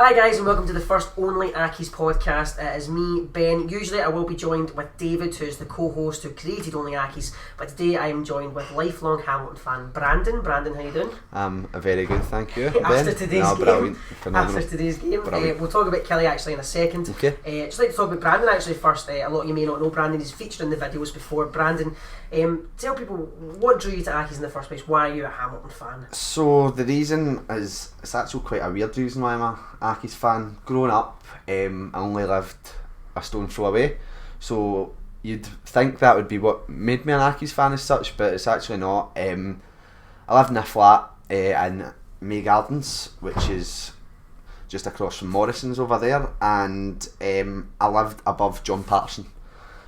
Hi guys and welcome to the first OnlyAccies podcast. It is me, Ben. Usually I will be joined with David, who's the co-host who created OnlyAccies, but today I am joined with lifelong Hamilton fan Brandon. Brandon, how you doing? Very good, thank you. After today's game, Brilliant. we'll talk about Killie actually in a second. Okay. Just like to talk about Brandon actually first. A lot of you may not know Brandon. He's featured in the videos before. Brandon, tell people what drew you to Accies in the first place. Why are you a Hamilton fan? So the reason is, it's actually quite a weird reason why I'm a Accies fan. Growing up, I only lived a stone throw away, so you'd think that would be what made me an Accies fan as such, but it's actually not. I lived in a flat in May Gardens, which is just across from Morrison's over there, and I lived above John Patterson.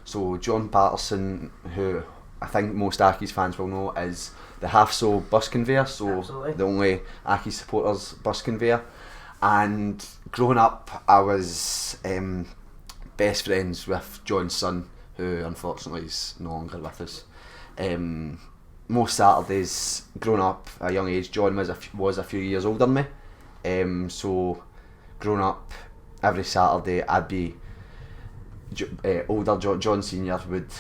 So John Patterson, who I think most Accies fans will know, is the half-so bus conveyor, so Absolutely. the only Accies supporters bus conveyor. And growing up, I was best friends with John's son, who unfortunately is no longer with us. Most Saturdays, growing up at a young age, John was a few years older than me. So growing up, every Saturday I'd be older. John Senior would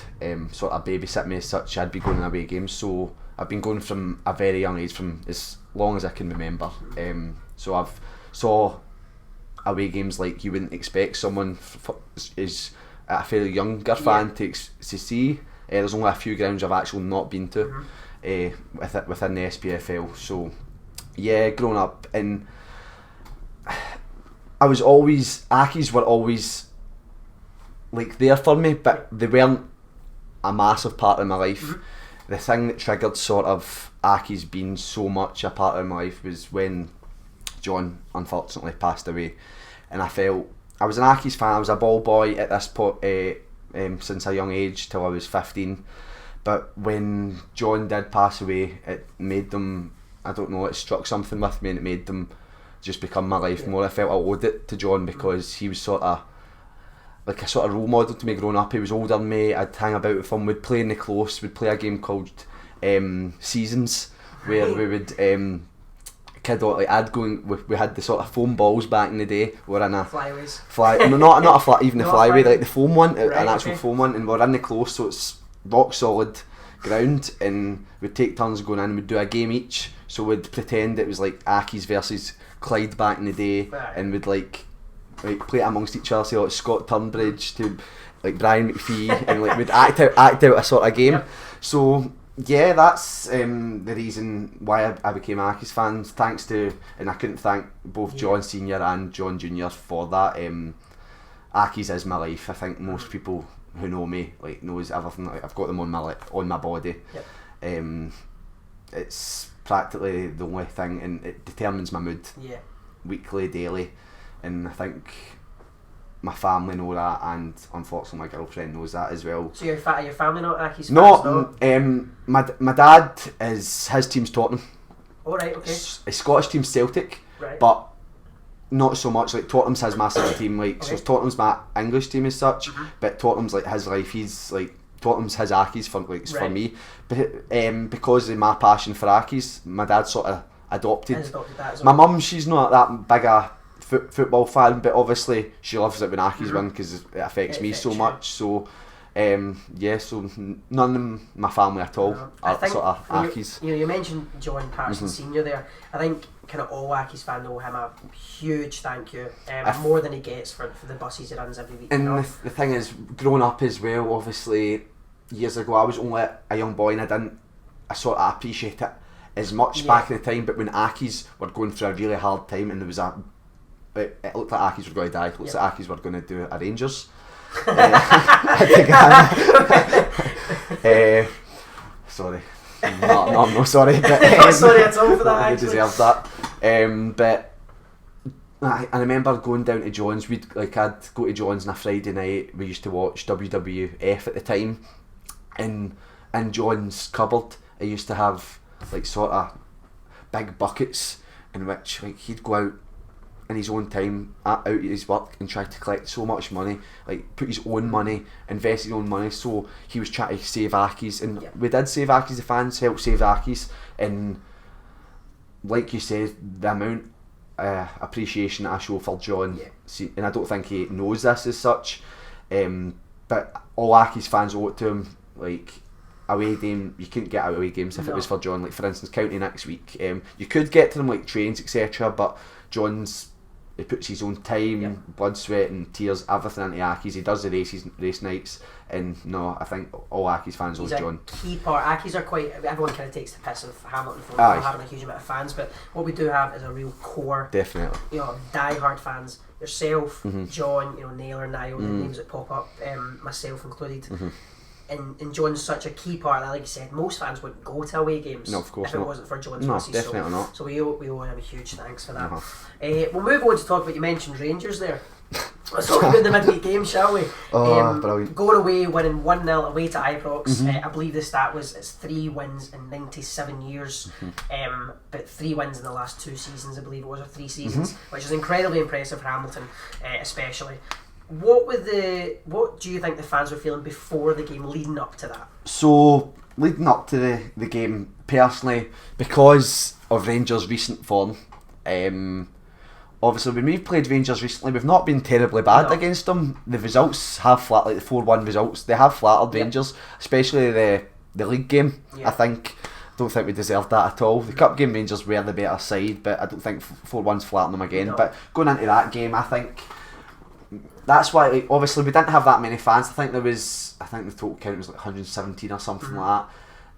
sort of babysit me as such. I'd be going on away games, so I've been going from a very young age, from as long as I can remember. So I've saw away games like you wouldn't expect someone is a fairly younger fan to see. There's only a few grounds I've actually not been to within the SPFL. So yeah, growing up, and Accies were always like there for me, but they weren't a massive part of my life. The thing that triggered sort of Accies being so much a part of my life was when John unfortunately passed away, and I felt I was an Accies fan. I was a ball boy at this point since a young age till I was 15. But when John did pass away, it made them, I don't know, it struck something with me, and it made them just become my life more. I felt I owed it to John because he was sort of like a sort of role model to me growing up. He was older than me. I'd hang about with him. We'd play in the close. We'd play a game called Seasons, where we would we had the sort of foam balls back in the day. We're in a flyaways. Not a fly, even the flyway, like the foam one, right, an actual foam one, and we're in the close, so it's rock solid ground, and we'd take turns going in. We'd do a game each, so we'd pretend it was like Accies versus Clyde back in the day, and we'd like play it amongst each other, say like Scott Turnbridge to like Brian McPhee, and like we'd act out a sort of game. So yeah, that's the reason why I became an Accies fan. Thanks to, and I couldn't thank both John Senior and John Junior for that. Accies is my life. I think most people who know me like knows everything. Like, I've got them on my body. It's practically the only thing, and it determines my mood. Weekly, daily, and I think my family know that, and unfortunately my girlfriend knows that as well. So your family not Accies fans? No, my dad is, his team's Tottenham. Oh right, okay. His Scottish team's Celtic, right, but not so much. Like Tottenham's his massive team. Like so, Tottenham's my English team as such, but Tottenham's like his life. He's like Tottenham's his Accies for like for me. But because of my passion for Accies, my dad sort of adopted that as well. My well. mum, she's not that big a football fan, but obviously she loves it when Accies win because it affects me so much. So so none of my family at all are sort of Accies. You mentioned John Patterson Senior there. I think kind of all Accies fans owe him a huge thank you, more than he gets for the buses he runs every week. And the thing is, growing up as well, obviously years ago I was only a young boy, and I sort of appreciate it as much back in the time. But when Accies were going through a really hard time, and there was it looked like Accies were going to die. It looked like Accies were going to do a Rangers. Sorry. No, I'm not sorry. But, not sorry at all for that. They deserved that. But I remember going down to John's. I'd go to John's on a Friday night. We used to watch WWF at the time, and in John's cupboard, I used to have like sort of big buckets in which like he'd go out in his own time out of his work and try to collect so much money, like put his own money, invest his own money, so he was trying to save Accies, and we did save Accies. The fans helped save Accies, and like you said, the amount appreciation that I show for John, Yeah. and I don't think he knows this as such. But all Accies fans owe it to him. Like, away game, you couldn't get out away games if it was for John. Like, for instance, County next week, you could get to them like trains, etc. But he puts his own time, blood, sweat and tears, everything into Accies. He does the race nights, and no, I think all Accies fans owe John. Key part. Accies are quite, everyone kind of takes the piss of Hamilton for not having a huge amount of fans, but what we do have is a real core. Definitely. You know, die-hard fans. Yourself, John, you know, Naylor, Niall, the names that pop up, myself included. And John's such a key part that, like you said, most fans wouldn't go to away games if it wasn't for John's misses. Definitely not. So we owe him a huge thanks for that. We'll move on to talk about, you mentioned Rangers there. Let's talk about the midweek game, shall we? Brilliant. Going away, winning 1-0 away to Ibrox. I believe the stat was it's 3 wins in 97 years, but 3 wins in the last 2 seasons, I believe it was, or 3 seasons, which is incredibly impressive for Hamilton, especially. What do you think the fans were feeling before the game, leading up to that? So, leading up to the game, personally, because of Rangers' recent form, obviously when we've played Rangers recently, we've not been terribly bad against them. The results have flat, like the 4-1 results, they have flattered Rangers, especially the league game. I don't think we deserved that at all. The cup game, Rangers were the better side, but I don't think 4-1's flattened them again. But going into that game, I think that's why, like, obviously we didn't have that many fans. I think the total count was like 117 or something like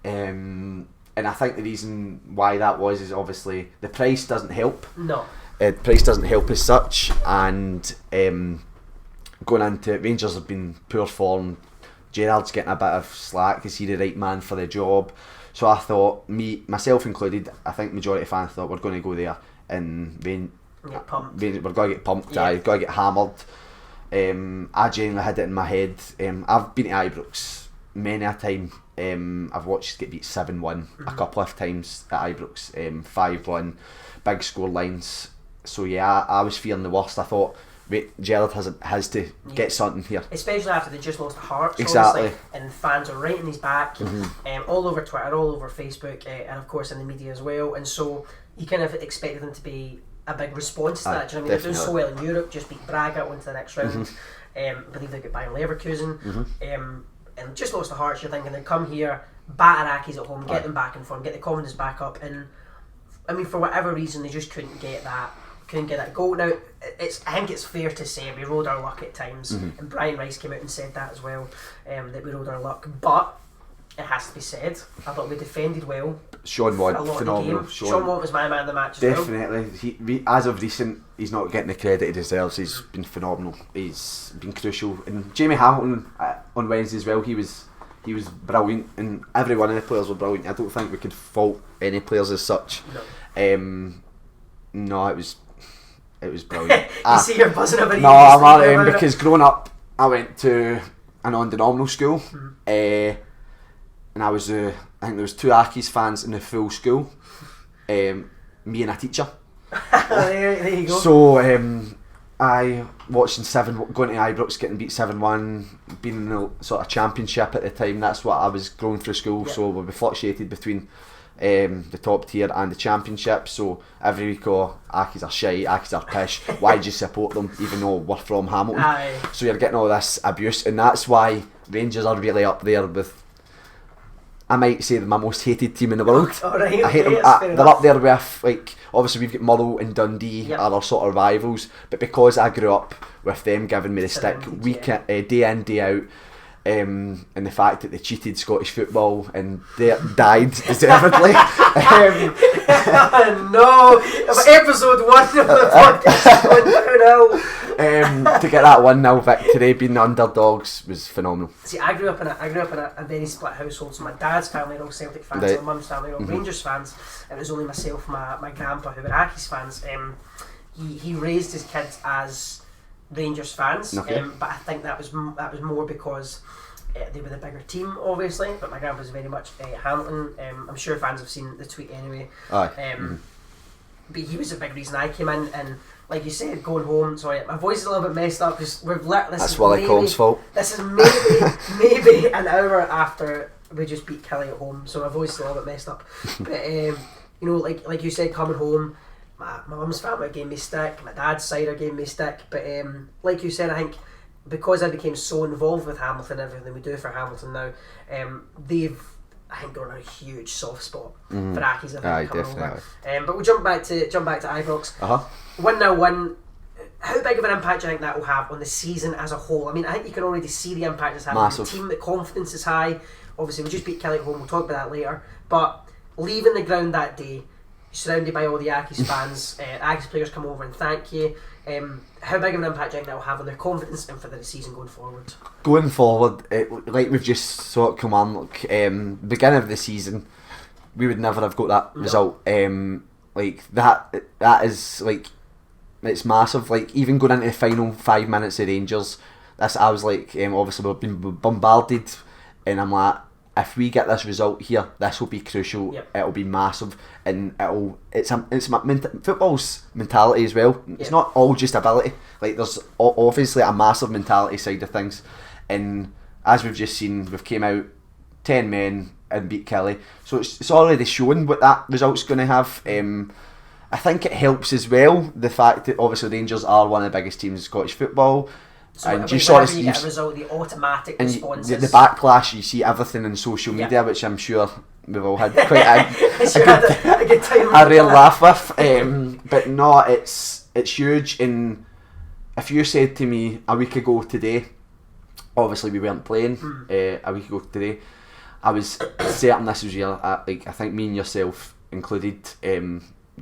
that. And I think the reason why that was is obviously the price doesn't help. No. The price doesn't help as such, and going into it, Rangers have been poor form. Gerrard's getting a bit of slack. Is he the right man for the job? So I thought, myself included, I think majority of fans thought we're going to go there and get pumped. We're going to get pumped. We're going to get hammered. I genuinely had it in my head. I've been to Ibrox many a time. I've watched us get beat 7-1 a couple of times at Ibrox, 5-1, big score lines. So yeah, I was feeling the worst. I thought, wait, Gerrard has to get something here. Especially after they just lost the Hearts, exactly. And fans are right in his back, all over Twitter, all over Facebook, and of course in the media as well. And so you kind of expected them to be a big response to that. Do you know what I mean? They're doing so well in Europe, just beat Braga, went to the next round. I believe they got Bayern Leverkusen, and just lost the Hearts. You're thinking they come here, batter Accies at home, get them back in form, get the confidence back up, and I mean, for whatever reason, they just couldn't get that goal. Now, I think it's fair to say we rode our luck at times, and Brian Rice came out and said that as well, that we rode our luck, but it has to be said, I thought we defended well. Sean Watt, phenomenal. Sean Watt was my man of the match as definitely. Well. As of recent, he's not getting the credit he deserves. He's been phenomenal. He's been crucial. And Jamie Hamilton on Wednesday as well, he was brilliant, and every one of the players were brilliant. I don't think we could fault any players as such. No, it was brilliant. You see, you're buzzing about it. No, I'm not because growing up, I went to a non-denominational school, and I think there was 2 Accies fans in the full school, me and a teacher. there you go. So I watching going to Ibrox getting beat 7-1, being in the sort of championship at the time. That's what I was going through school. So we fluctuated between the top tier and the championship. So every week, Accies are shite, Accies are pish. Why do you support them even though we're from Hamilton? So you're getting all this abuse, and that's why Rangers are really up there with, I might say, my most hated team in the world. I hate them. They're up there with, like, obviously we've got Motherwell and Dundee are our sort of rivals, but because I grew up with them giving me the stick day in, day out, and the fact that they cheated Scottish football and they died deservedly. No, episode 1 of the podcast to get that 1-0 victory, being the underdogs, was phenomenal. See, I grew up in a very split household. So my dad's family are all Celtic fans, and my mum's family are all Rangers fans. It was only myself and my grandpa who were Accies fans. He raised his kids as Rangers fans, but I think that was more because they were the bigger team, obviously. But my grandpa was very much Hamilton. I'm sure fans have seen the tweet anyway. But he was a big reason I came in, and like you said, going home. Sorry, my voice is a little bit messed up because we've let this. That's Willie Collins' fault. This is maybe an hour after we just beat Killie at home, so my voice is a little bit messed up. But you know, like you said, coming home, my mum's family gave me stick, my dad's side are gave me stick, but like you said, I think because I became so involved with Hamilton, everything we do for Hamilton now, they've, I think, grown a huge soft spot for Accies. I think coming over. But we'll jump back to Ibrox. 1-0 win. How big of an impact do you think that will have on the season as a whole? I mean, I think you can already see the impact it's having on the team. The confidence is high. Obviously, we just beat Killie at home. We'll talk about that later. But leaving the ground that day, surrounded by all the Accies fans, Accies players come over and thank you. How big of an impact do you think that will have on their confidence and for the season going forward? Going forward, like we've just saw it come on, beginning of the season, we would never have got that result. Like that is like, it's massive. Like even going into the final 5 minutes of Rangers, I was like, obviously we've been bombarded, and I'm like, if we get this result here, this will be crucial. It'll be massive, and football's mentality as well. It's not all just ability. Like there's obviously a massive mentality side of things, and as we've just seen, we've came out 10 men and beat Killie, so it's already shown what that result's going to have. I think it helps as well the fact that obviously Rangers are one of the biggest teams in Scottish football. So and you get a result, the automatic response. The backlash, you see everything on social media, which I'm sure we've all had quite a good time. A real laugh with. But no, it's huge. And if you said to me a week ago today, obviously we weren't playing a week ago today, I was certain this was real. Like I think me and yourself included.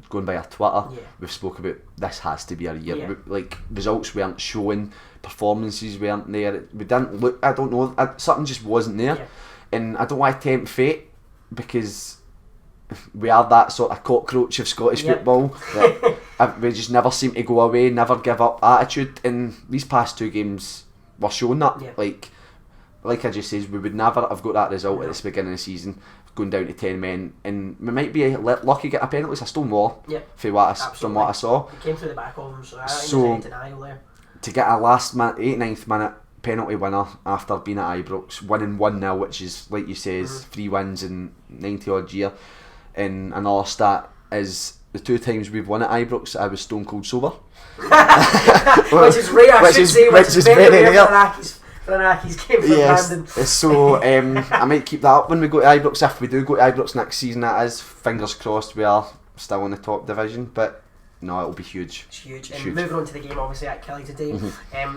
Going by our Twitter, we've spoke about this has to be a year. Like results weren't showing, performances weren't there. We didn't look. I don't know. Something just wasn't there, and I don't want to tempt fate because we are that sort of cockroach of Scottish football. That we just never seem to go away, never give up attitude. And these past 2 games were showing that. Like I just said, we would never have got that result at the beginning of the season, going down to 10 men, and we might be lucky to get a penalty. It's still more from what I saw. It came through the back of them, so I don't think there's any denial there. To get a last minute, 89th minute penalty winner after being at Ibrox, winning 1-0, which is, like you say, is 3 wins in 90 odd year. And another stat is the 2 times we've won at Ibrox, I was stone cold sober. Which is rare, which is very rare for an Accies game for Brandon. So I might keep that up when we go to Ibrox. If we do go to Ibrox next season, that is, fingers crossed, we are still in the top division. But no, it'll be huge. It's huge. And moving on to the game, obviously at Killie today,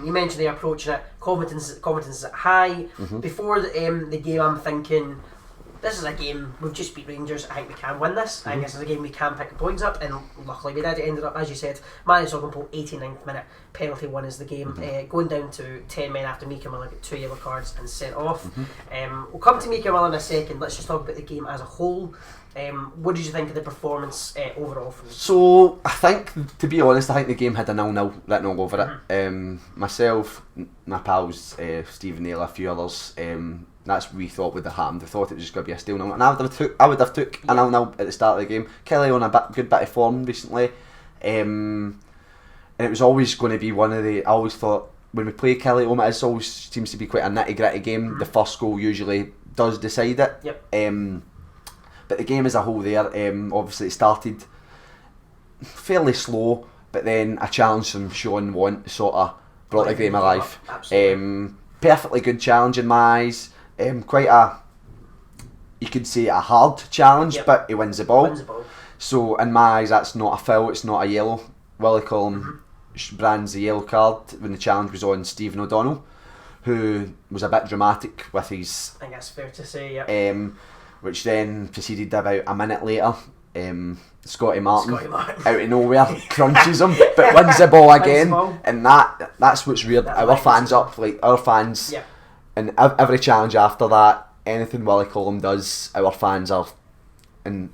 you mentioned they're approaching it. Confidence is high. Before the game, I'm thinking, this is a game, we've just beat Rangers, I think we can win this. I think this is a game we can pick the points up, and luckily we did. It ended up, as you said, Manny Soggenpool, 89th minute, penalty win is the game. Going down to 10 men after Mika Miller got 2 yellow cards and sent off. We'll come to Mika Miller in a second. Let's just talk about the game as a whole. What did you think of the performance overall from you? So, I think, to be honest, I think the game had a 0-0 written all over it. Myself, my pals, Steve and Neil, a few others, that's what we thought would have happened. We thought it was just going to be a 0-0, and I would have took a 0-0 at the start of the game. Killie on a good bit of form recently, and it was always going to be one of the. I always thought when we play Killie home, it always seems to be quite a nitty gritty game. The first goal usually does decide it. But the game as a whole, there, obviously it started fairly slow, but then a challenge from Sean Want sort of brought the game alive. Perfectly good challenge in my eyes. Quite a, you could say, a hard challenge, but he wins the ball. So in my eyes, that's not a foul, it's not a yellow. Willie Collum brands the yellow card when the challenge was on Stephen O'Donnell, who was a bit dramatic with his. I think that's fair to say. Which then proceeded about a minute later. Scotty Martin out of nowhere crunches him, but wins the ball again, and that's what's weird. Our fans and every challenge after that, anything Willie Collum does, our fans are. And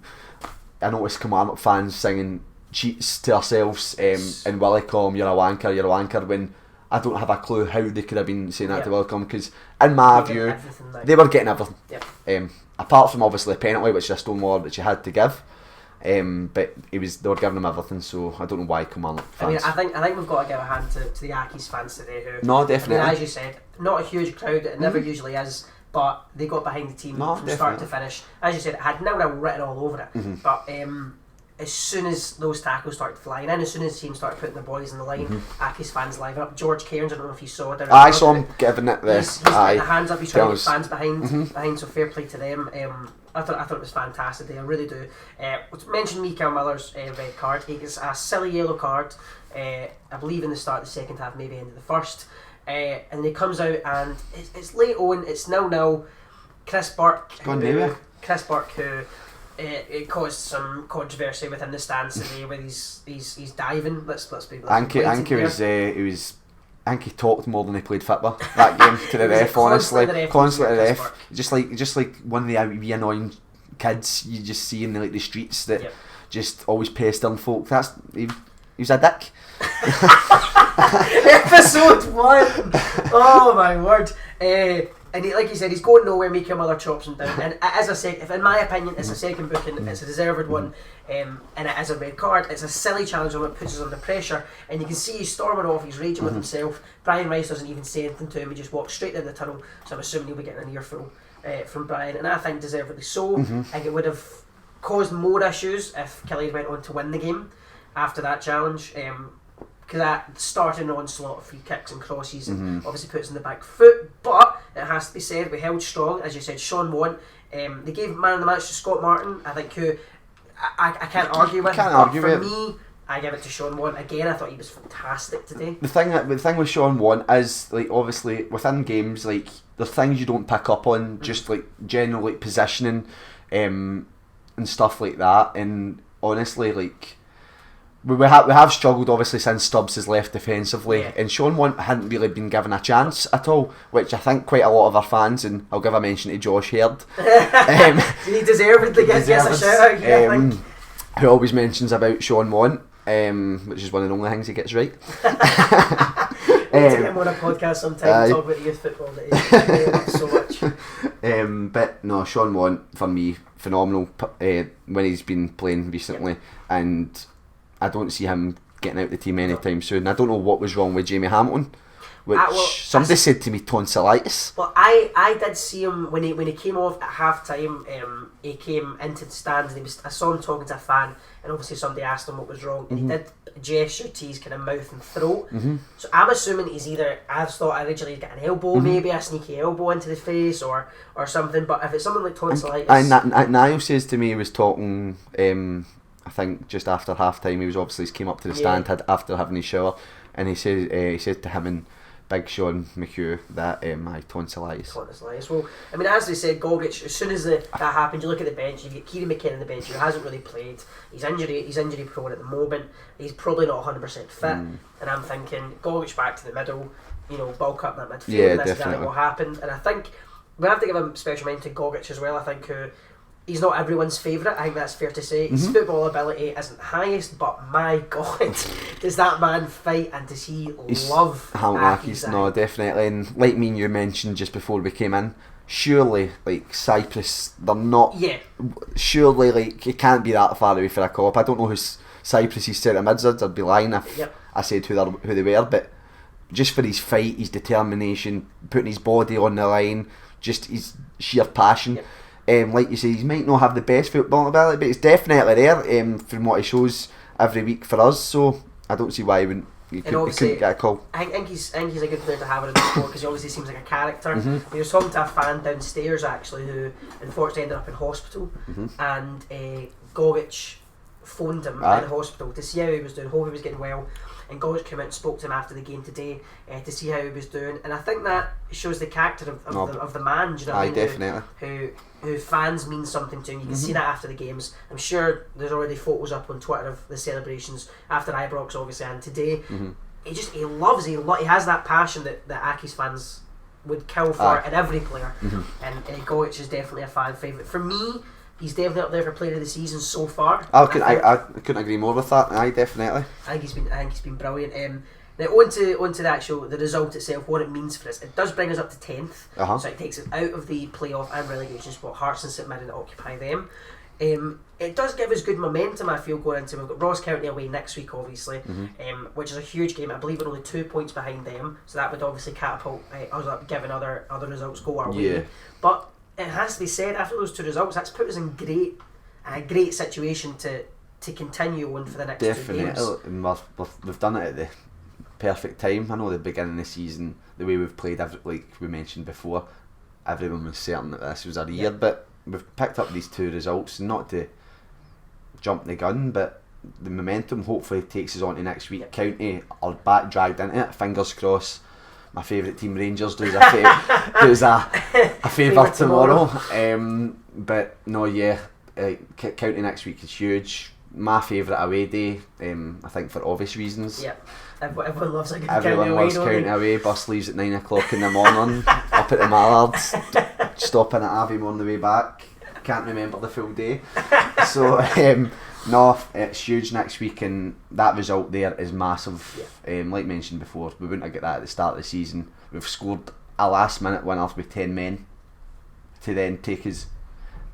I noticed Kilmarnock fans singing cheats to ourselves, and Willie Collum, you're a wanker, when I don't have a clue how they could have been saying that to Willie Collum, because in my view they were getting everything. Apart from obviously a penalty, which is a stonewall which you had to give. But they were giving him everything, so I don't know why Kilmarnock fans. I think we've got to give a hand to the Accies fans today, who, no, definitely. I mean, as you said, not a huge crowd, it never usually is, but they got behind the team from start to finish. As you said, it had 0-0 written all over it. But as soon as those tackles started flying in, as soon as the team started putting their bodies in the line, Accies fans live up. George Cairns, I don't know if you saw it. I saw him giving it He's the hands up, he's trying to get fans behind, so fair play to them. I thought it was fantastic. I really do. Mention Mikael Miller's red card. He gets a silly yellow card, I believe in the start of the second half, maybe end of the first. And then he comes out and it's late on, it's 0-0. Chris Burke, who it caused some controversy within the stands today with he's diving. Let's be Anki talked more than he played football that game to the ref. Honestly, constantly the ref. Just like one of the wee annoying kids you just see in the streets that just always pestering folk. He was a dick. Episode 1. Oh my word. And like you said, he's going nowhere. Mikael Miller chops him down. And as I say, in my opinion, it's a second booking. It's a deserved one, and it is a red card. It's a silly challenge on it, puts us under pressure, and you can see he's storming off. He's raging with himself. Brian Rice doesn't even say anything to him. He just walks straight down the tunnel. So I'm assuming he'll be getting an earful from Brian, and I think deservedly so. I think it would have caused more issues if Killie went on to win the game after that challenge. Because that started an onslaught of free kicks and crosses and obviously puts in the back foot, but it has to be said, we held strong. As you said, Sean won. They gave man of the match to Scott Martin, I think, who I can't argue with. For me, I give it to Sean Won. Again, I thought he was fantastic today. The thing with Sean Won is, like, obviously within games, like, there's things you don't pick up on, just like general like positioning and stuff like that. And honestly, like, we have struggled obviously since Stubbs has left defensively, and Sean Won hadn't really been given a chance at all, which I think quite a lot of our fans, and I'll give a mention to Josh Heard, he deservedly gets a shout out here, I think. Who always mentions about Sean Won, which is one of the only things he gets right. We need to get him on a podcast sometime and talk about the youth football that he so much. But no, Sean Won for me phenomenal when he's been playing recently, and I don't see him getting out the team anytime soon. I don't know what was wrong with Jamie Hamilton, which somebody said to me tonsillitis. Well, I did see him when he came off at half time. He came into the stands and I saw him talking to a fan, and obviously somebody asked him what was wrong, and he did gesture to his kind of mouth and throat. So I'm assuming he's either, I thought originally he'd get an elbow, maybe a sneaky elbow into the face or something, but if it's something like tonsillitis... Niall says to me he was talking... I think just after half time, he came up to the stand after having his shower, and he said to him and Big Sean McHugh that my tonsillitis. Well, I mean, as they said, Gogic, as soon as that happened, you look at the bench, you get Kieran McKinnon on the bench, who hasn't really played. He's injury prone at the moment. He's probably not 100% fit, and I'm thinking Gogic back to the middle, bulk up that midfield, and that's exactly what happened. And I think we have to give a special mention to Gogic as well. I think he's not everyone's favourite, I think that's fair to say. His football ability isn't highest, but my God, does that man fight, and does he love Accies? No, definitely. And like me and you mentioned just before we came in, surely, like, Cyprus, they're not... Yeah. Surely, like, it can't be that far away for a call-up. I don't know who Cyprus' centre mids are, I'd be lying if I said who they were, but just for his fight, his determination, putting his body on the line, just his sheer passion... like you say, he might not have the best football ability, but it's definitely there from what he shows every week for us, so I don't see why he couldn't get a call. I think he's a good player to have in the sport, because he obviously seems like a character. He was talking to a fan downstairs actually who unfortunately ended up in hospital, and Gogic phoned him in hospital to see how he was doing, hope he was getting well. And Gogic came out and spoke to him after the game today to see how he was doing, and I think that shows the character of the man. Do you know what I mean? Definitely. Who fans mean something to him. You can see that after the games. I'm sure there's already photos up on Twitter of the celebrations after Ibrox, obviously, and today. He loves. He has that passion that Accies fans would kill for in every player, and Gogic is definitely a fan favourite for me. He's definitely up there for player of the season so far. I couldn't agree more with that. Definitely. I think he's been brilliant. Now on to the result itself, what it means for us. It does bring us up to 10th, so it takes us out of the playoff and relegation spot. Hearts and St Mirren occupy them. It does give us good momentum, I feel, going into. We've got Ross County away next week, obviously, which is a huge game. I believe we're only 2 points behind them, so that would obviously catapult us up, given other results go our way. But it has to be said, after those two results, that's put us in a great situation to to continue on for the next 2 games. And we've done it at the perfect time. I know the beginning of the season, the way we've played, like we mentioned before, everyone was certain that this was our year, but we've picked up these 2 results, not to jump the gun, but the momentum hopefully takes us on to next week. County are back dragged into it, fingers crossed. My favourite team, Rangers, does a favour tomorrow. But no, County next week is huge. My favourite away day, I think for obvious reasons. Yeah, everyone loves a good Everyone loves County away. Bus leaves at 9 o'clock in the morning, up at the Mallards, stopping at Aviemore on the way back. Can't remember the full day. So, no, it's huge next week, and that result there is massive. Like mentioned before, we wouldn't have got that at the start of the season. We've scored a last minute winner with 10 men to then take us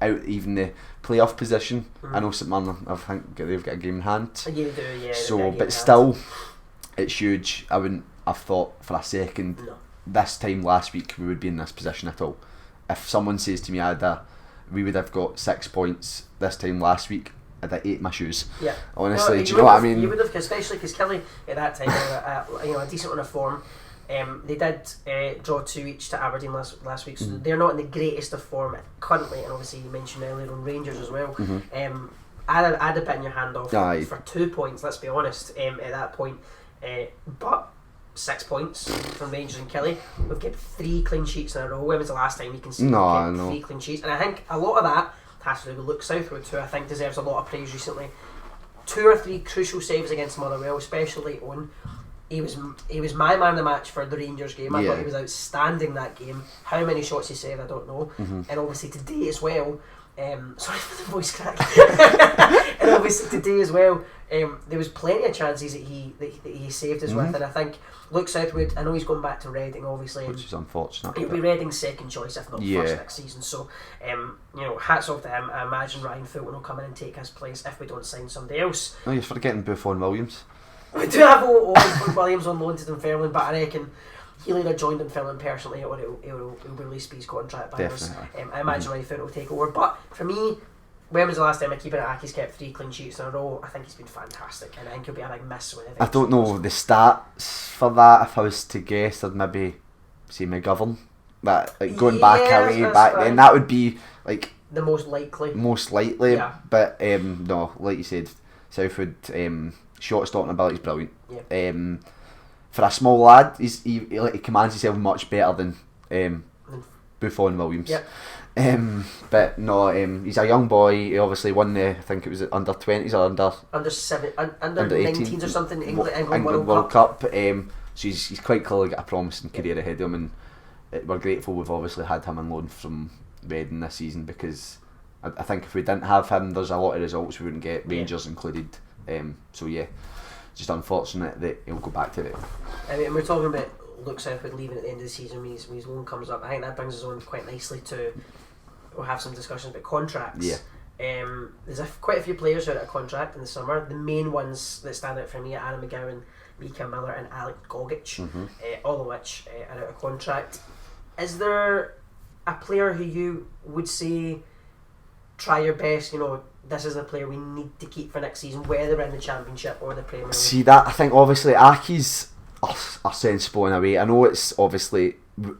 out even the playoff position. I know St Mirren, I think they've got a game in hand. You do, yeah. So, but still, it's huge. I wouldn't have thought for a second this time last week we would be in this position at all. If someone says to me we would have got 6 points this time last week, I'd have ate my shoes. Yeah. Honestly, do you know what I mean? You would have, especially because Killie at that time were a decent run of form. They did draw 2 each to Aberdeen last week, so they're not in the greatest of form currently. And obviously, you mentioned earlier on Rangers as well. I'd have bitten your hand off for 2 points. Let's be honest. At that point, but 6 points from Rangers and Killie. We've got 3 clean sheets in a row. When was the last time you can see 3 clean sheets? And I think a lot of that has to do with Luke Southwood, who I think deserves a lot of praise recently. 2 or 3 crucial saves against Motherwell, especially late on. He was my man of the match for the Rangers game. I thought he was outstanding that game. How many shots he saved, I don't know. And obviously today as well, sorry for the voice crack. And obviously today as well, there was plenty of chances that he saved us with, and I think Luke Southwood, I know he's going back to Reading obviously, which is unfortunate. He'll be Reading's second choice if not first next season, so hats off to him. I imagine Ryan Fulton will come in and take his place if we don't sign somebody else. No, you're forgetting Buffon Williams. We do have Owen Williams on loan to Dunfermline, but I reckon he'll either join Dunfermline personally or he'll release his contract by us. I imagine Ryan Fulton will take over, but for me, when was the last time a keeper at Aki's kept 3 clean sheets in a row? I think he's been fantastic, and I think he'll be a big miss. I don't know the stats for that. If I was to guess, I'd maybe say McGovern. That going back then, that would be like the most likely. But no, like you said, Southwood shot stopping ability is brilliant. For a small lad, he commands himself much better than Buffon Williams. But no, he's a young boy. He obviously won I think it was under 20s or under 19s or something. England World Cup. So he's quite clearly got a promising career ahead of him, and we're grateful we've obviously had him on loan from Reading this season, because I think if we didn't have him, there's a lot of results we wouldn't get, Rangers included. So yeah, just unfortunate that he'll go back to it. I mean, we're talking about Luke Southwood leaving at the end of the season when his loan comes up. I think that brings us on quite nicely to we'll have some discussions about contracts. There's quite a few players who are out of contract in the summer. The main ones that stand out for me are Adam McGowan, Mika Miller and Alec Gogic, all of which are out of contract. Is there a player who you would say try your best, this is a player we need to keep for next season, whether we're in the Championship or the Premier League? See that, I think obviously Aki's are sensible in a way. I know it's obviously,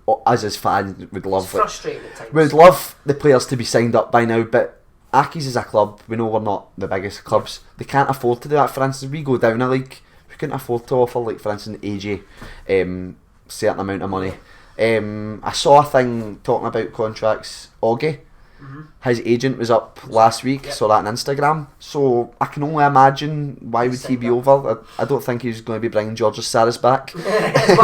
us as fans would love, it's frustrating at times. We'd love the players to be signed up by now, but Aki's is a club, we know we're not the biggest clubs, they can't afford to do that. For instance, we go down a league, we couldn't afford to offer, like for instance AJ certain amount of money. I saw a thing talking about contracts. Augie, his agent was up last week, saw that on Instagram, so I can only imagine why would he be over. I don't think he's going to be bringing George Saris back. as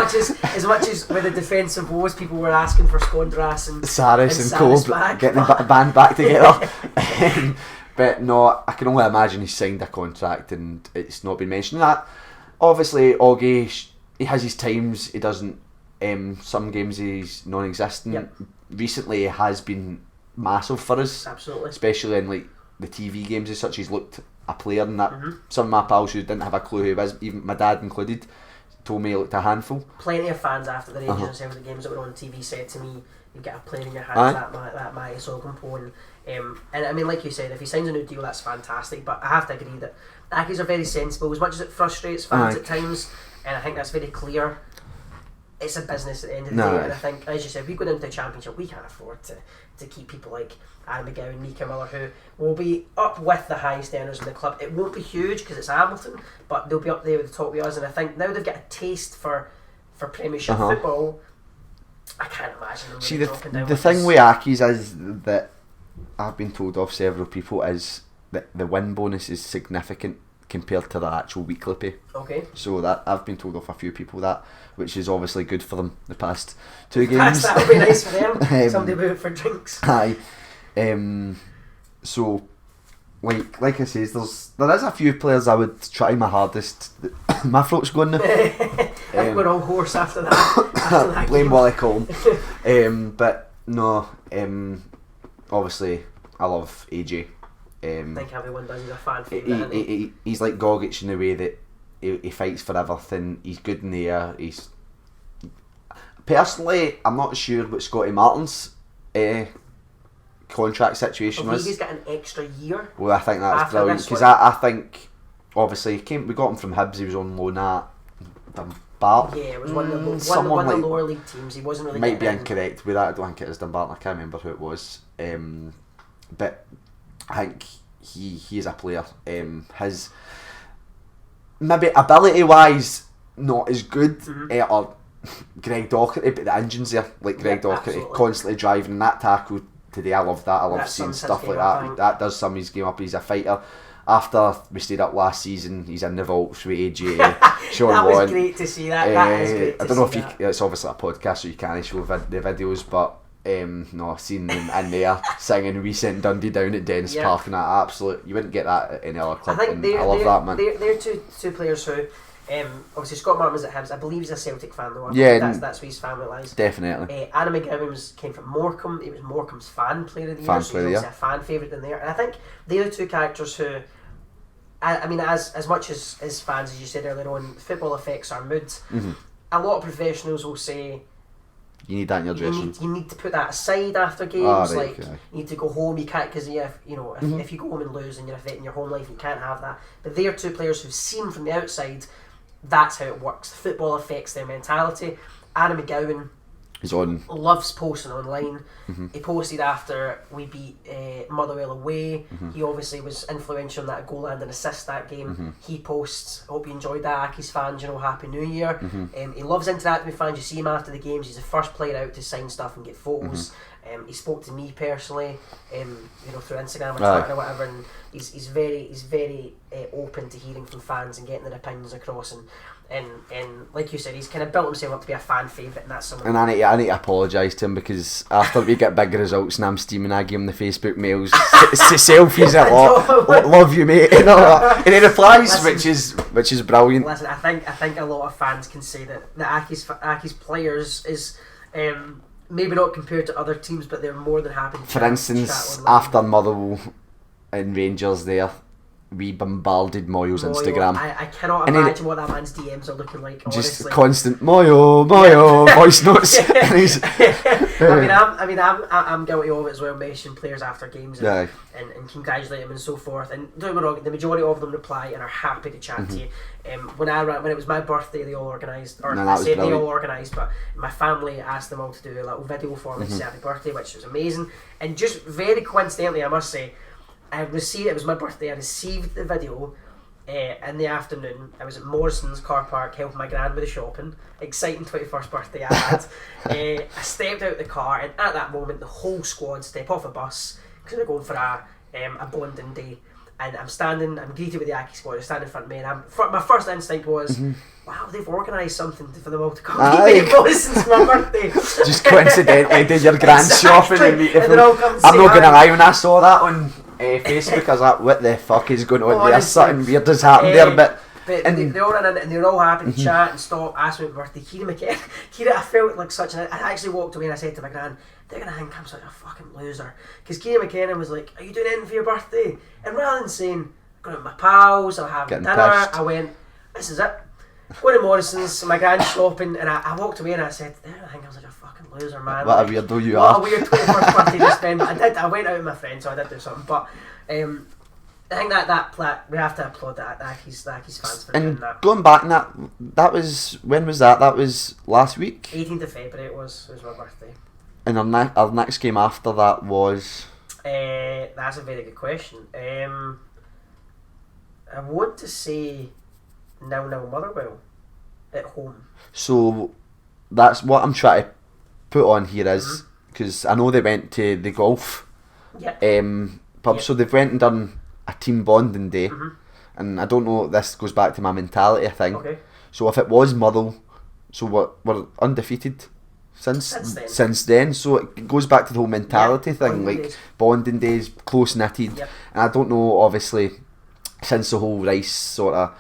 much as with the defensive woes, people were asking for Skondras and Saris and Cole getting the band back together. But no, I can only imagine he's signed a contract and it's not been mentioned. That obviously Augie, he has his times, he doesn't, some games he's non-existent. Recently he has been massive for us, absolutely, especially in like the TV games as such. He's looked a player, and that some of my pals who didn't have a clue who he was, even my dad included, told me he looked a handful. Plenty of fans after the Rangers and some of the games that were on TV said to me, you get a player in your hands that mighty is all important. And I mean, like you said, if he signs a new deal, that's fantastic. But I have to agree that the Accies are very sensible, as much as it frustrates fans at times, and I think that's very clear. It's a business at the end of the day, and I think, as you said, if we go into the Championship, we can't afford to keep people like Adam McGowan, Mika Miller, who will be up with the highest earners in the club. It won't be huge because it's Hamilton, but they'll be up there with the top of us. And I think now they've got a taste for Premiership football. I can't imagine them really dropping down. The thing with Accies is that I've been told off several people is that the win bonus is significant compared to the actual weekly pay. Okay. So that I've been told off a few people that, which is obviously good for them the past 2 games. That'll be nice for them. Somebody out for drinks. Aye. So like I says, there is a few players I would try my hardest. My throat's going now. I'm going all hoarse after that. Blame Wally Colm. But no, obviously I love AJ. I think everyone does. He's a fan favourite. He's like Gogic in the way that he fights for everything. He's good in the air. Personally, I'm not sure what Scotty Martin's contract situation was. He's got an extra year. Well, I think that's brilliant because I think obviously we got him from Hibs. He was on loan at Dumbarton. Yeah, it was one of the lower league teams. He wasn't really. Might be incorrect with that. I don't think it was Dumbarton. I can't remember who it was. But I think he is a player. His maybe ability wise not as good or Greg Docherty, but the engine's there like Greg Docherty, constantly driving that tackle today. I love that. I love seeing stuff like that. That does sum his game up. He's a fighter. After we stayed up last season, he's in the vaults with AJ, Sean That Warren. was great to see that. That is great to I don't know see if it's obviously a podcast, so you can't show the videos, but no, I've seen them in there singing "We Sent Dundee Down" at Dennis Park, and that absolute, you wouldn't get that at any other club. I love that, man. They're two players who, obviously Scott Martin was at Hibs. I believe he's a Celtic fan though. That's where his family lies. Definitely. Adam McGowan came from Morecambe. He was Morecambe's fan player of the year, so he's obviously a fan favourite in there. And I think they're the two characters who, I mean, as much as fans, as you said earlier on, football affects our mood. A lot of professionals will say, you need that in your dressing. You need to put that aside after games. You need to go home. You can't, because if you go home and lose and you're affecting your home life, you can't have that. But they are two players who've seen from the outside that's how it works. Football affects their mentality. Adam McGowan loves posting online. He posted after we beat Motherwell away. He obviously was influential in that goal and an assist that game. He posts, hope you enjoyed that, Accies fans, Happy New Year. He loves interacting with fans. You see him after the games, he's the first player out to sign stuff and get photos. He spoke to me personally, through Instagram or Twitter or whatever, and he's very open to hearing from fans and getting their opinions across, and like you said, he's kind of built himself up to be a fan favourite, and that's something. And I need to apologise to him, because after we get big results and I'm steaming, I give him the Facebook mails, selfies a lot, love you mate, and he replies, which is brilliant. Listen, I think a lot of fans can say that the Accies players is maybe not compared to other teams, but they're more than happy to For instance, after Motherwell and Rangers there, we bombarded Moyo's Instagram. I cannot imagine what that man's DMs are looking like, just honestly. Constant Moyo voice notes. I'm guilty of it as well, mentioning players after games and congratulate them and so forth. And don't get me wrong, the majority of them reply and are happy to chat to you. When it was my birthday, they all organised, they all organised, but my family asked them all to do a little video for me to say happy birthday, which was amazing. And just very coincidentally, I must say, it was my birthday, I received the video in the afternoon. I was at Morrison's car park helping my gran with the shopping. Exciting 21st birthday I had. I stepped out the car, and at that moment the whole squad step off a bus because they're going for a bonding day. And I'm greeted with the Accies squad, I stand in front of me, and my first instinct was, wow, they've organised something for them all to come meet me at Morrison's for my birthday. Just coincidentally did your grand shopping and meet them. I'm not going to lie, when I saw that on Facebook, I was like, what the fuck is going on there? Something weird has happened there, but they all ran in and they were all happy to chat and stop, ask me about birthday. Kira, I felt like such I actually walked away and I said to my gran, they're going to think I'm such a fucking loser. Because Kira McKenna was like, are you doing anything for your birthday? And rather than saying, I'm going out with my pals, I'll have dinner, I went, this is it. Going to Morrison's, my grand shopping, and I walked away and I said, I think I was like a fucking loser, man. What a weirdo you are. What a weird 21st birthday to spend. I went out with my friends, so I did do something, but I think that we have to applaud the Accies fans for doing that. Going back, that was, when was that? That was last week? 18th of February it was my birthday. And our next game after that was? That's a very good question. I want to say 0-0 Motherwell at home. So that's what I'm trying to put on here is, because I know they went to the golf pub, so they've went and done a team bonding day, and I don't know, this goes back to my mentality, I think. Okay. So if it was Motherwell, so we're undefeated since then, so it goes back to the whole mentality thing, bonding days, close knitted, and I don't know, obviously, since the whole Rice sort of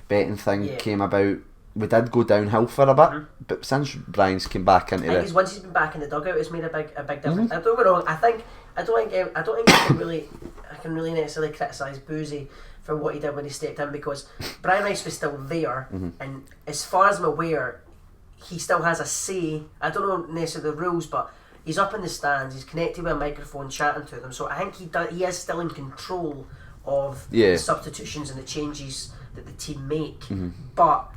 betting thing came about, we did go downhill for a bit, but since Brian's came back into it, once he's been back in the dugout, it's made a big difference. I don't get me wrong. I don't think I can really necessarily criticise Boozy for what he did when he stepped in, because Brian Rice was still there, and as far as I'm aware, he still has a say. I don't know necessarily the rules, but he's up in the stands, he's connected with a microphone, chatting to them. So I think he is still in control of the substitutions and the changes that the team make. But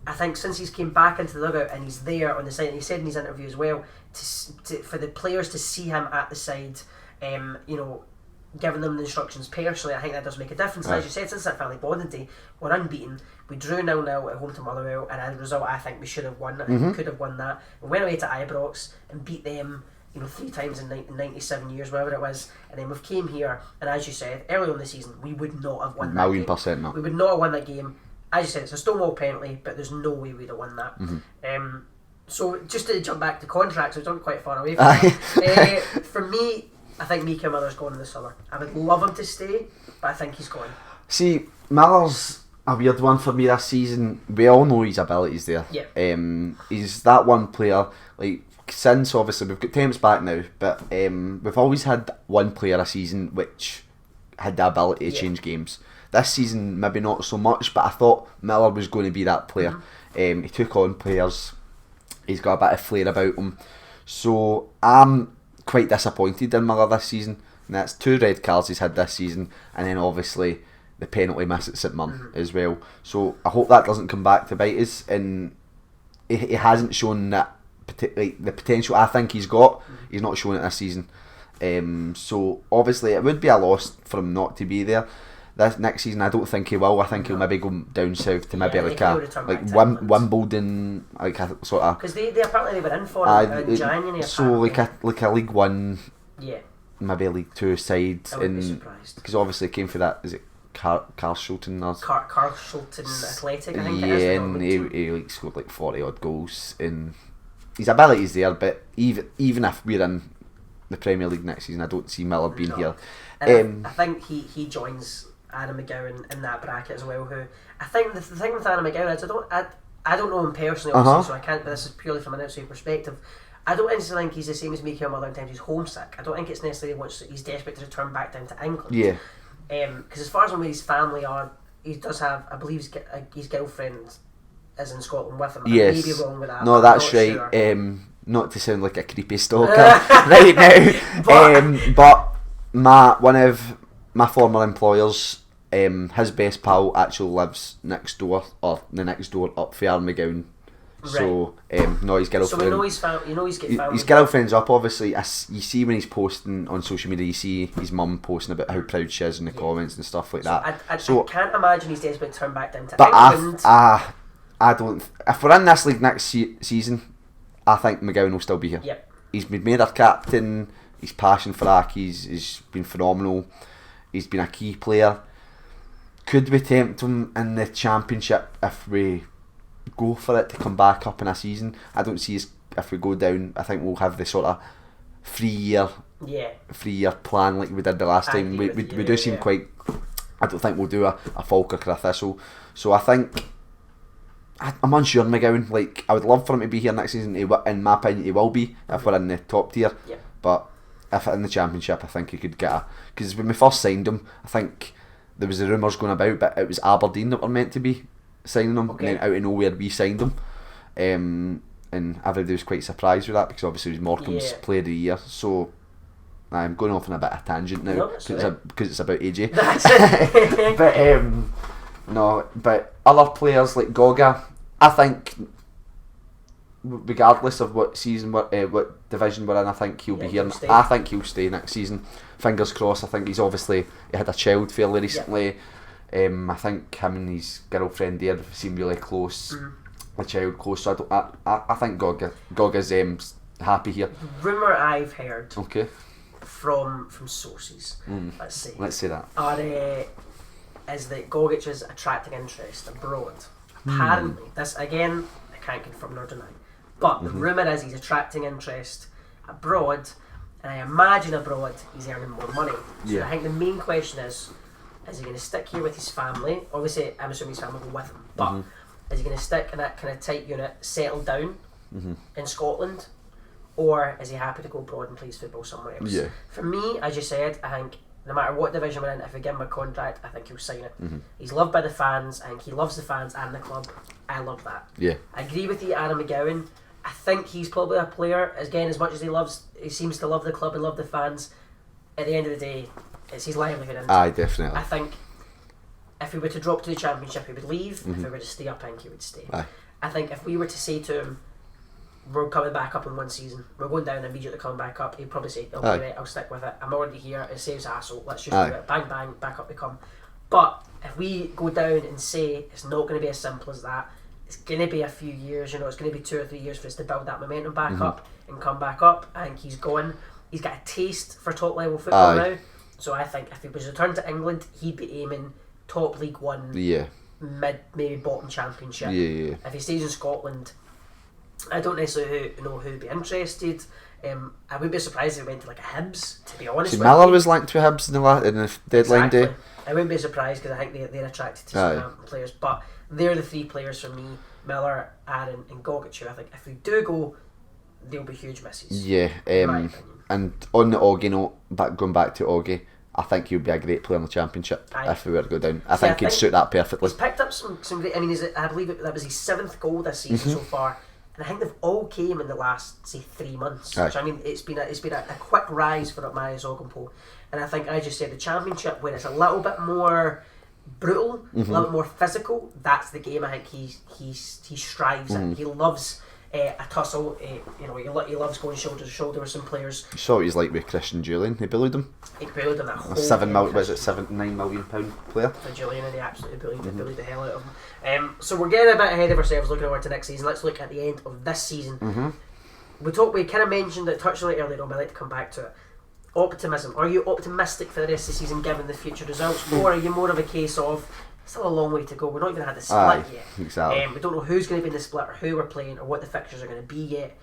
I think since he's came back into the dugout and he's there on the side, and he said in his interview as well, for the players to see him at the side, giving them the instructions personally, I think that does make a difference. And as you said, since that family bonding day, we're unbeaten. We drew 0-0 at home to Motherwell, and as a result, I think we should have won. I think we could have won that. We went away to Ibrox and beat them, 3 times in 97 years, whatever it was, and then we came here, and as you said, early on in the season, we would not have won that game. 1,000,000% not. We would not have won that game. As you said, it's a Stonewall penalty, but there's no way we'd have won that. So just to jump back to contracts, we've done quite far away from that. For me, I think Mika Miller's gone in the summer. I would love him to stay, but I think he's gone. See, Miller's a weird one for me this season. We all know his abilities there. Yeah. He's that one player, like, since obviously we've got Thames back now, but we've always had one player a season which had the ability to change games. This season maybe not so much, but I thought Miller was going to be that player. He took on players, he's got a bit of flair about him, so I'm quite disappointed in Miller this season. And that's 2 red cards he's had this season, and then obviously the penalty miss at St Mirren as well. So I hope that doesn't come back to bite us, and he hasn't shown that the potential I think he's got. He's not shown it this season, so obviously it would be a loss for him not to be there. This next season I don't think he will. I think he'll maybe go down south to maybe Wimbledon, like a sort of, because they apparently they were in for him in January. So like a League 1, maybe a League 2 side, I wouldn't be surprised, because obviously it came for that. Is it Carl Shilton or Carl Shilton Athletic? I think it yeah, is. and he like scored like 40 odd goals, and his ability's there. But even if we're in the Premier League next season, I don't see Miller being here. And I think he joins Adam McGowan in that bracket as well. Who I think the thing with Adam McGowan is I don't know him personally, obviously, so I can't. But this is purely from an outside perspective. I don't necessarily think he's the same as Mika Miller in terms he's homesick. I don't think it's necessarily he's desperate to return back down to England. Yeah. Because as far as where his family are, he does have, I believe his girlfriend is in Scotland with him. Yes. I may be wrong with that. No, that's right. Sure. Not to sound like a creepy stalker right now, but one of my former employers, his best pal actually lives next door, or the next door up for Aaron McGowan. Right. So no, his girlfriend. So we know he's getting family. His girlfriend's up. Obviously, you see when he's posting on social media, you see his mum posting about how proud she is in the comments and stuff like that. I can't imagine he's desperate to turn back down to England. But I don't. If we're in this league next season, I think McGowan will still be here. Yep. He's been made our captain. His passion for Accies has been phenomenal. He's been a key player. Could we tempt him in the Championship if we go for it to come back up in a season? I don't see us, if we go down. I think we'll have the sort of 3-year plan like we did the last time. We do seem quite. I don't think we'll do a Falkirk or a Thistle. So I think I'm unsure McGowan. Like, I would love for him to be here next season. In my opinion, he will be if we're in the top tier. Yeah. But if in the Championship, I think he could get because when we first signed him, I think there was the rumours going about, but it was Aberdeen that were meant to be signing him, Okay. and then out of nowhere we signed him. And everybody was quite surprised with that because obviously it was Morecambe's Player of the Year. So I'm going off on a bit of tangent now because it's about AJ. That's it. But other players like Goga, I think, regardless of what season, what division we're in, I think he'll be here. I think he'll stay next season. Fingers crossed. I think he had a child fairly recently. I think him and his girlfriend there seem really close. A child close. So I think Goga's happy here. The rumour I've heard. Okay. From sources, let's say that is that Gogic is attracting interest abroad. Apparently, this again I can't confirm nor deny, but the rumour is he's attracting interest abroad, and I imagine abroad he's earning more money. So I think the main question is he going to stick here with his family? Obviously, I'm assuming his family will with him, but is he going to stick in that kind of tight unit, settle down in Scotland? Or is he happy to go abroad and play his football somewhere else? Yeah. For me, as you said, I think no matter what division we're in, if we give him a contract, I think he'll sign it. He's loved by the fans. I think he loves the fans and the club. I love that. Yeah. I agree with you, Adam McGowan. I think he's probably a player, again, as much as he seems to love the club and love the fans, at the end of the day, it's his livelihood. Aye, definitely. I think if he were to drop to the Championship, he would leave. If he were to stay up, I think he would stay. Aye. I think if we were to say to him, we're coming back up in one season, we're going down immediately coming back up, he'd probably say, okay, right, I'll stick with it, I'm already here, it saves hassle, let's just do it, bang bang, back up we come. But if we go down and say it's not going to be as simple as that, it's going to be a few years, it's going to be 2 or 3 years for us to build that momentum back up and come back up. I think he's got a taste for top level football now, so I think if he was returned to England, he'd be aiming top League One, mid, maybe bottom Championship. If he stays in Scotland, I don't necessarily know who'd be interested. I wouldn't be surprised if he went to like a Hibs, to be honest. See, Miller was linked to Hibs in the deadline day. I wouldn't be surprised because I think they're attracted to Southampton players. But they're the 3 players for me: Miller, Aaron, and Gogic. I think if we do go, they'll be huge misses. Yeah. And on the Augie note, going back to Augie, I think he'd be a great player in the Championship if we were to go down. I think he'd suit that perfectly. He's picked up some great. I mean, I believe that was his 7th goal this season so far. And I think they've all came in the last, say, 3 months. Which, I mean, it's been a quick rise for Marius Ogumpo. And I think, as you said, the Championship, where it's a little bit more brutal, a little bit more physical, that's the game I think he strives in. He loves a tussle. He loves going shoulder to shoulder with some players. You saw what he's like with Christian Julian. He bullied him. He bullied him that whole £9 million player. For Julian, and he absolutely bullied the hell out of him. So we're getting a bit ahead of ourselves looking forward to next season. Let's look at the end of this season. We kind of mentioned it, touched on it earlier on, but I'd like to come back to it. Optimism. Are you optimistic for the rest of the season given the future results, or are you more of a case of still a long way to go, we're not even had the split yet. Exactly. We don't know who's going to be in the split or who we're playing or what the fixtures are going to be yet.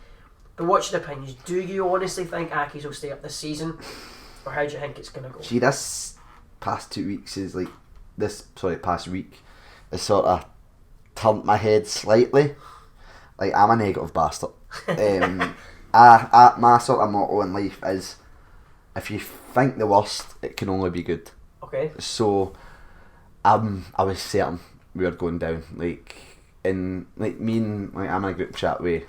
But what's your opinions? Do you honestly think Accies will stay up this season, or how do you think it's going to go? See, this past 2 weeks is past week has sort of turned my head slightly. Like, I'm a negative bastard. My sort of motto in life is, if you think the worst, it can only be good. Okay. So, I was certain we were going down. I'm in a group chat with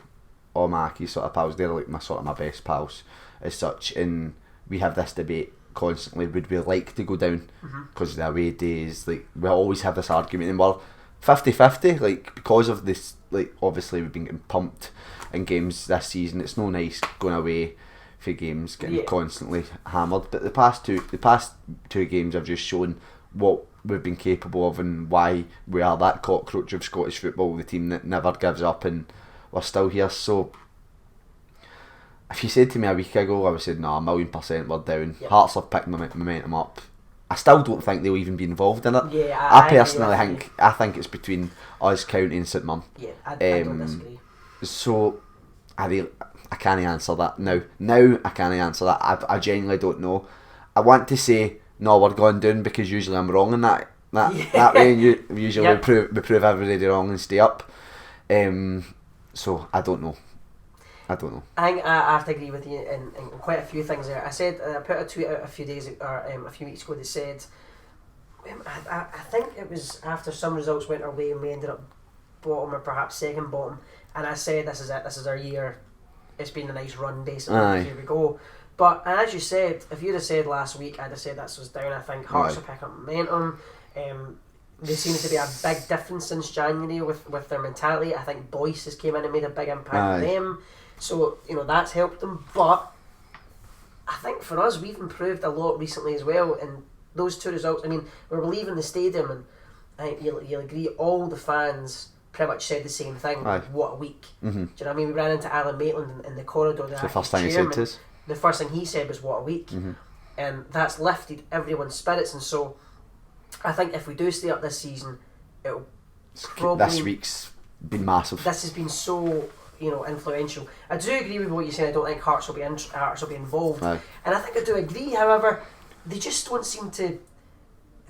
all my Accies sort of pals. They're like my best pals as such, and we have this debate constantly. Would we like to go down because of the away days? Like, we always have this argument, and we're 50-50. Like, because of this, like, obviously we've been getting pumped in games this season. It's no nice going away for games, getting constantly hammered. But the past two games have just shown what we've been capable of and why we are that cockroach of Scottish football, the team that never gives up, and we're still here. So if you said to me a week ago, I would have said, no, 1,000,000% we're down. Hearts have picked momentum up. I still don't think they'll even be involved in it. I personally think it's between us, County and St Mirren. I don't disagree. So I can't answer that now. I can't answer that. I genuinely don't know. I want to say no, we're going down, because usually I'm wrong in that way, and usually we prove everybody wrong and stay up. So I don't know. I think I have to agree with you in quite a few things there. I said I put a tweet out a few weeks ago that said I think it was after some results went our way and we ended up bottom or perhaps second bottom, and I said this is it, this is our year, it's been a nice run basically, here we go. But as you said, if you'd have said last week, I'd have said this was down. I think Hearts are picking up momentum. They seem to be a big difference since January with their mentality. I think Boyce has came in and made a big impact on them, so that's helped them. But I think for us, we've improved a lot recently as well, and those two results, I mean, we were leaving the stadium, and I think you'll agree, all the fans pretty much said the same thing. What a week. Do you know what I mean? We ran into Alan Maitland in the corridor. The first thing he said to us. The first thing he said was, what a week. And that's lifted everyone's spirits, and so I think if we do stay up this season, it'll probably... This week's been massive. This has been so... influential. I do agree with what you're saying. I don't think Hearts will be involved, and I think I do agree. However, they just don't seem to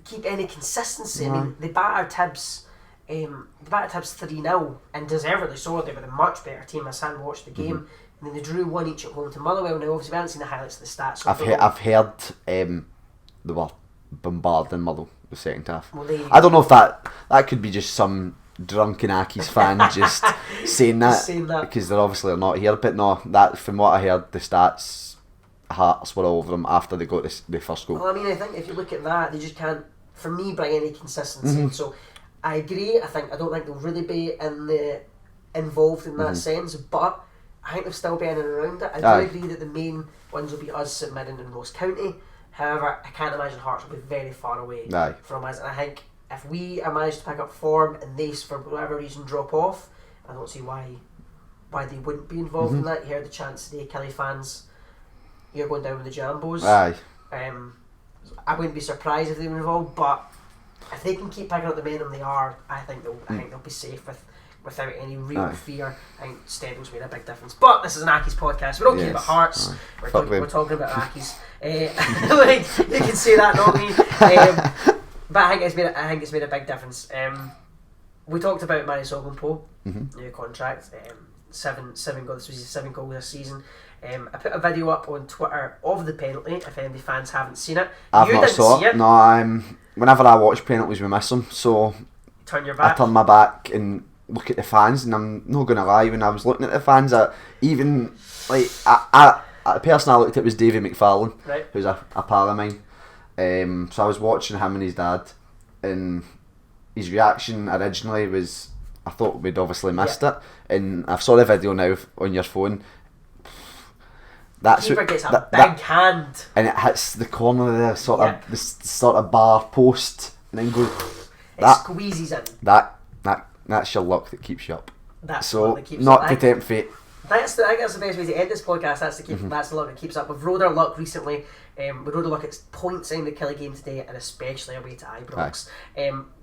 keep any consistency. I mean, they battered Tibbs. They battered Tibbs 3-0, and deservedly so. They were a much better team. I hadn't watched the game, and then they drew 1 each at home to Motherwell. Now, obviously, we haven't seen the highlights of the stats. So I've heard they were bombarding Motherwell the second half. Well, I don't know if that could be just some drunken Accies fan just saying that because they're obviously not here. But no, that from what I heard, the stats, Hearts were all over them after they got the first goal. Well, I mean, I think if you look at that, they just can't, for me, bring any consistency. So I agree. I don't think they'll really be involved in that sense, but I think they'll still be in and around it. I do agree that the main ones will be us, St Mirren and Ross County. However, I can't imagine Hearts will be very far away from us, and I think if we manage to pick up form and they, for whatever reason, drop off, I don't see why they wouldn't be involved in that. You heard the chance today, Killie fans, you're going down with the Jambos. I wouldn't be surprised if they were involved, but if they can keep picking up the momentum they are, I think they'll be safe without any real fear. I think Stebble's made a big difference. But this is an Accies podcast. We don't care about Hearts. We're talking about Accies. You can say that, not me. But I think it's made a big difference. We talked about Manny Sogolmpo, new contract, 7 goals. This was his 7th goal this season. I put a video up on Twitter of the penalty. If any fans haven't seen it, I've not saw it. No, whenever I watch penalties, we miss them. So turn your back. I turn my back and look at the fans, and I'm not gonna lie. When I was looking at the fans, I the person I looked at was Davy McFarlane, who's a pal of mine. So I was watching him and his dad, and his reaction originally was, I thought we'd obviously missed it, and I saw the video now on your phone. Keeper gets a big hand, and it hits the corner of the sort of bar post, and then goes. It squeezes in. That's your luck that keeps you up. That's so the luck that keeps not up. To tempt fate. I think that's the best way to end this podcast. That's the luck that keeps up. We've rode our luck recently. We rode our luck at points in the Killie game today, and especially away to Ibrox.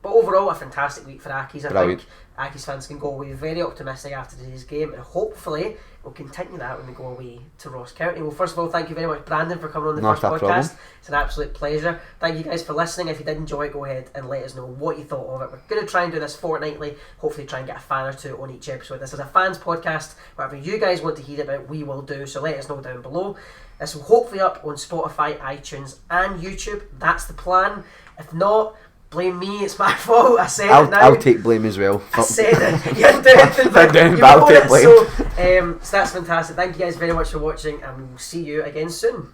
But overall, a fantastic week for Accies. I think Accies fans can go away very optimistic after today's game, and hopefully we'll continue that when we go away to Ross County. Well, first of all, thank you very much, Brandon, for coming on the first podcast. Problem. It's an absolute pleasure. Thank you guys for listening. If you did enjoy it, go ahead and let us know what you thought of it. We're going to try and do this fortnightly, hopefully try and get a fan or two on each episode. This is a fans podcast. Whatever you guys want to hear about, we will do, so let us know down below. This will hopefully up on Spotify, iTunes and YouTube. That's the plan. If not, blame me, it's my fault. I said it now. I'll take blame as well. I said it. You didn't do anything, but I'll take blame. So that's fantastic. Thank you guys very much for watching, and we'll see you again soon.